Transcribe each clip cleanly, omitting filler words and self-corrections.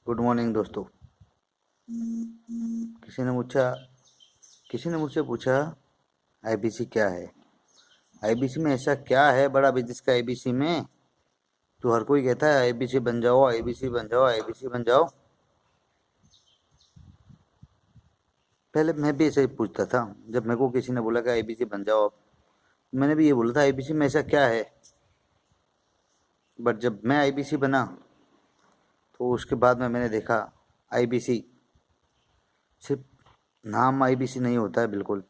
Good morning दोस्तों। किसी ने मुझा किसी ने मुझसे पूछा आईबीसी क्या है। आईबीसी में ऐसा क्या है बड़ा बिजनेस का आईबीसी में, तो हर कोई कहता है आईबीसी बन जाओ, आईबीसी बन जाओ, आईबीसी बन जाओ। पहले मैं भी ऐसे ही पूछता था। जब मेरे को किसी ने बोला कि आईबीसी बन जाओ आप, मैंने भी ये बोला था आईबीसी में ऐसा क्या है। बट जब मैं आईबीसी बना तो उसके बाद में मैंने देखा आईबीसी सिर्फ नाम आईबीसी नहीं होता है। बिल्कुल,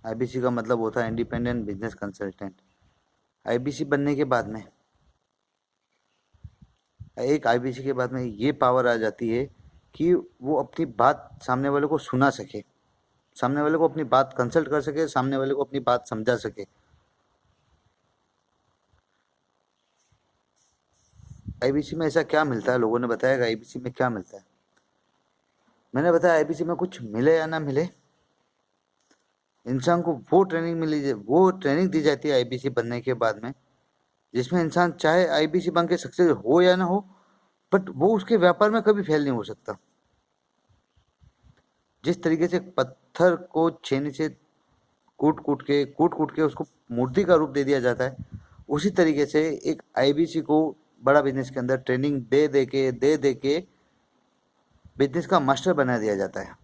आईबीसी का मतलब होता है इंडिपेंडेंट बिजनेस कंसल्टेंट। आईबीसी बनने के बाद में आईबीसी के बाद में ये पावर आ जाती है कि वो अपनी बात सामने वाले को सुना सके, सामने वाले को अपनी बात कंसल्ट कर सके, सामने वाले को अपनी बात समझा सके। आईबीसी में ऐसा क्या मिलता है, लोगों ने बताया कि आईबीसी में क्या मिलता है। मैंने बताया आईबीसी में कुछ मिले या ना मिले, इंसान को वो ट्रेनिंग दी जाती है आईबीसी बनने के बाद में, जिसमें इंसान चाहे आईबीसी बन के सक्सेस हो या ना हो, बट वो उसके व्यापार में कभी फेल नहीं हो सकता। जिस तरीके से पत्थर को छेनी से कूट कूट के उसको मूर्ति का रूप दे दिया जाता है, उसी तरीके से एक आईबीसी को बड़ा बिजनेस के अंदर ट्रेनिंग दे दे के बिजनेस का मास्टर बना दिया जाता है।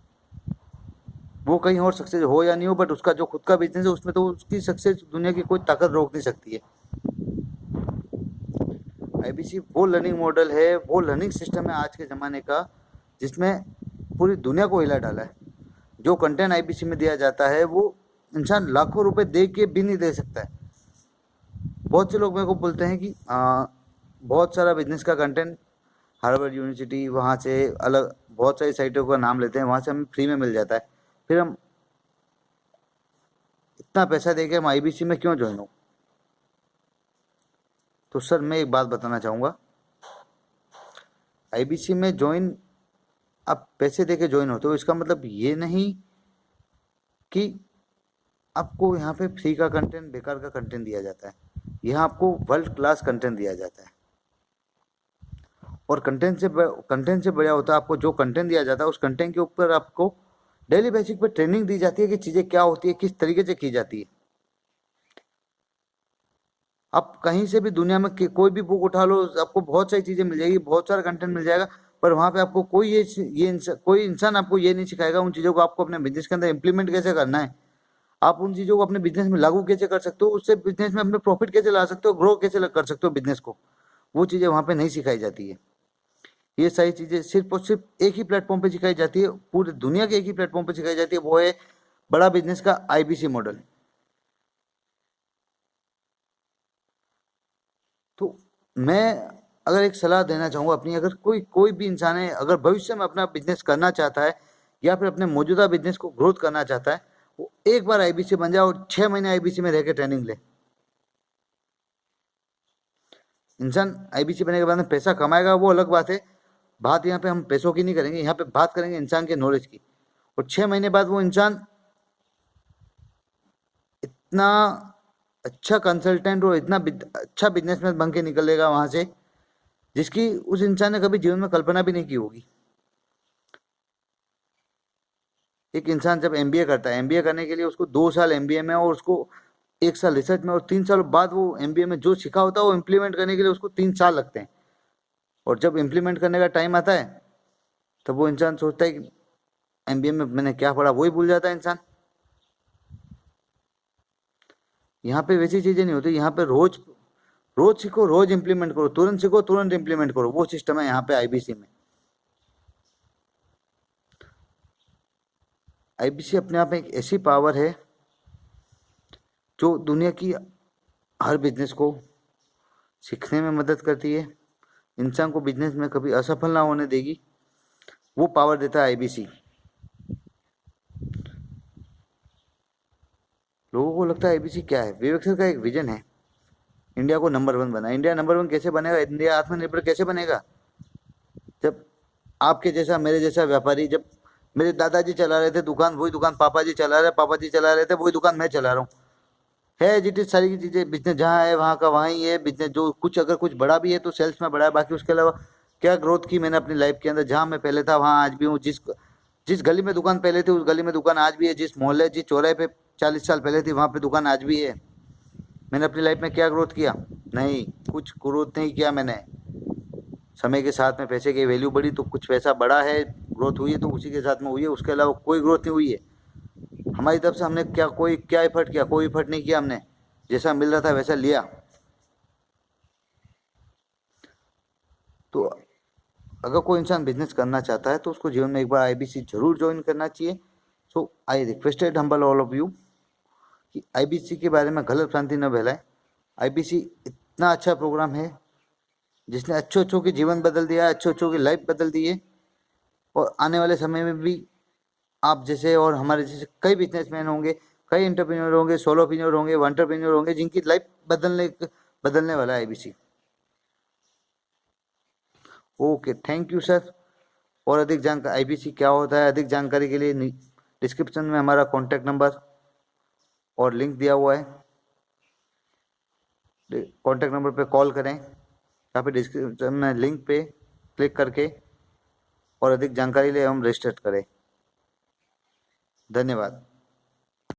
वो कहीं और सक्सेस हो या नहीं हो, बट उसका जो खुद का बिजनेस है उसमें तो उसकी सक्सेस दुनिया की कोई ताकत रोक नहीं सकती है। आईबीसी वो लर्निंग मॉडल है, वो लर्निंग सिस्टम है आज के ज़माने का, जिसमें पूरी दुनिया को हिला डाला है। जो कंटेंट आईबीसी में दिया जाता है वो इंसान लाखों रुपए दे के भी नहीं दे सकता है। बहुत से लोग मेरे को बोलते हैं कि बहुत सारा बिजनेस का कंटेंट हार्वर्ड यूनिवर्सिटी, वहाँ से अलग बहुत सारी साइटों का नाम लेते हैं, वहाँ से हमें फ्री में मिल जाता है। फिर हम इतना पैसा दे के हम आईबीसी में क्यों ज्वाइन हो। तो सर मैं एक बात बताना चाहूँगा, आईबीसी में ज्वाइन आप पैसे दे के ज्वाइन होते हो, इसका मतलब ये नहीं कि आपको यहाँ पे फ्री का कंटेंट, बेकार का कंटेंट दिया जाता है। यहाँ आपको वर्ल्ड क्लास कंटेंट दिया जाता है, और कंटेंट से बढ़िया होता है आपको जो कंटेंट दिया जाता है, उस कंटेंट के ऊपर आपको डेली बेसिक पे ट्रेनिंग दी जाती है कि चीज़ें क्या होती है, किस तरीके से की जाती है। आप कहीं से भी दुनिया में कोई भी बुक उठा लो, आपको बहुत सारी चीज़ें मिल जाएगी, बहुत सारा कंटेंट मिल जाएगा, पर वहाँ पे आपको कोई इंसान आपको ये नहीं सिखाएगा उन चीज़ों को आपको अपने बिजनेस के अंदर इंप्लीमेंट कैसे करना है। आप उन चीज़ों को अपने बिजनेस में लागू कैसे कर सकते हो, उससे बिजनेस में अपने प्रॉफिट कैसे ला सकते हो, ग्रो कैसे कर सकते हो बिजनेस को, वो चीज़ें वहाँ पे नहीं सिखाई जाती है। ये सारी चीज़ें सिर्फ और सिर्फ एक ही प्लेटफॉर्म पे सिखाई जाती है, पूरी दुनिया के एक ही प्लेटफॉर्म पे सिखाई जाती है, वो है बड़ा बिजनेस का आईबीसी मॉडल। तो मैं अगर एक सलाह देना चाहूँगा अपनी, अगर कोई कोई भी इंसान है, अगर भविष्य में अपना बिजनेस करना चाहता है या फिर अपने मौजूदा बिजनेस को ग्रोथ करना चाहता है, वो एक बार आईबीसी बन जाए और 6 महीने आईबीसी में रह के ट्रेनिंग ले। इंसान आईबीसी बनने के बाद में पैसा कमाएगा वो अलग बात है, बात यहाँ पे हम पैसों की नहीं करेंगे, यहाँ पे बात करेंगे इंसान के नॉलेज की। और 6 महीने बाद वो इंसान इतना अच्छा कंसल्टेंट और इतना अच्छा बिजनेसमैन बन के निकलेगा वहाँ से, जिसकी उस इंसान ने कभी जीवन में कल्पना भी नहीं की होगी। एक इंसान जब एमबीए करता है, एमबीए करने के लिए उसको 2 साल एमबीए में और उसको 1 साल रिसर्च में और 3 साल बाद वो एमबीए में जो सीखा होता है वो इम्प्लीमेंट करने के लिए उसको 3 साल लगते हैं। और जब इम्प्लीमेंट करने का टाइम आता है तब वो इंसान सोचता है कि एमबीए में मैंने क्या पढ़ा, वही भूल जाता है इंसान। यहाँ पे वैसी चीज़ें नहीं होती, यहाँ पे रोज रोज सीखो, रोज इम्प्लीमेंट करो, तुरंत सीखो तुरंत इम्प्लीमेंट करो, वो सिस्टम है यहाँ पे आईबीसी में। आईबीसी अपने आप में एक ऐसी पावर है जो दुनिया की हर बिजनेस को सीखने में मदद करती है, इंसान को बिजनेस में कभी असफल ना होने देगी, वो पावर देता है आईबीसी। लोगों को लगता है आईबीसी क्या है, विवेक सर का एक विजन है इंडिया को नंबर 1 बना। इंडिया नंबर 1 कैसे बनेगा, इंडिया आत्मनिर्भर कैसे बनेगा, जब आपके जैसा मेरे जैसा व्यापारी, जब मेरे दादाजी चला रहे थे दुकान, वही दुकान पापा जी चला रहे, पापा जी चला रहे थे वही दुकान मैं चला रहा हूँ, है जितनी सारी की चीज़ें। बिजनेस जहाँ है वहाँ का वहाँ ही है बिजनेस, जो कुछ अगर कुछ बड़ा भी है तो सेल्स में बड़ा है, बाकी उसके अलावा क्या ग्रोथ की मैंने अपनी लाइफ के अंदर। जहाँ मैं पहले था वहाँ आज भी हूँ। जिस जिस गली में दुकान पहले थी उस गली में दुकान आज भी है। जिस मोहल्ले जिस चौराहे पे 40 साल पहले थी वहाँ पे दुकान आज भी है। मैंने अपनी लाइफ में क्या ग्रोथ किया? नहीं, कुछ ग्रोथ नहीं किया मैंने। समय के साथ में पैसे की वैल्यू बढ़ी तो कुछ पैसा बढ़ा है, ग्रोथ हुई है तो उसी के साथ में हुई है, उसके अलावा कोई ग्रोथ नहीं हुई है। हमारी तरफ से हमने क्या एफर्ट किया? कोई एफर्ट नहीं किया हमने। जैसा मिल रहा था वैसा लिया। तो अगर कोई इंसान बिजनेस करना चाहता है तो उसको जीवन में एक बार आईबीसी जरूर ज्वाइन करना चाहिए। So I requested humble all of you कि आईबीसी के बारे में गलत भ्रांति न फैलाएं। आईबीसी इतना अच्छा प्रोग्राम है जिसने अच्छे अच्छों की जीवन बदल दिया है, अच्छे अच्छों की लाइफ बदल दी है। और आने वाले समय में भी आप जैसे और हमारे जैसे कई बिजनेसमैन होंगे, कई एंटरप्रेन्योर होंगे, सोलोप्रेन्योर होंगे, एंटरप्रेन्योर होंगे जिनकी लाइफ बदलने वाला है IBC. Okay, thank you sir. और अधिक जानकारी आईबीसी क्या होता है, अधिक जानकारी के लिए डिस्क्रिप्शन में हमारा कॉन्टैक्ट नंबर और लिंक दिया हुआ है। कॉन्टैक्ट नंबर पे कॉल करें या फिर डिस्क्रिप्शन में लिंक पे क्लिक करके और अधिक जानकारी ले हम रजिस्टर करें। धन्यवाद।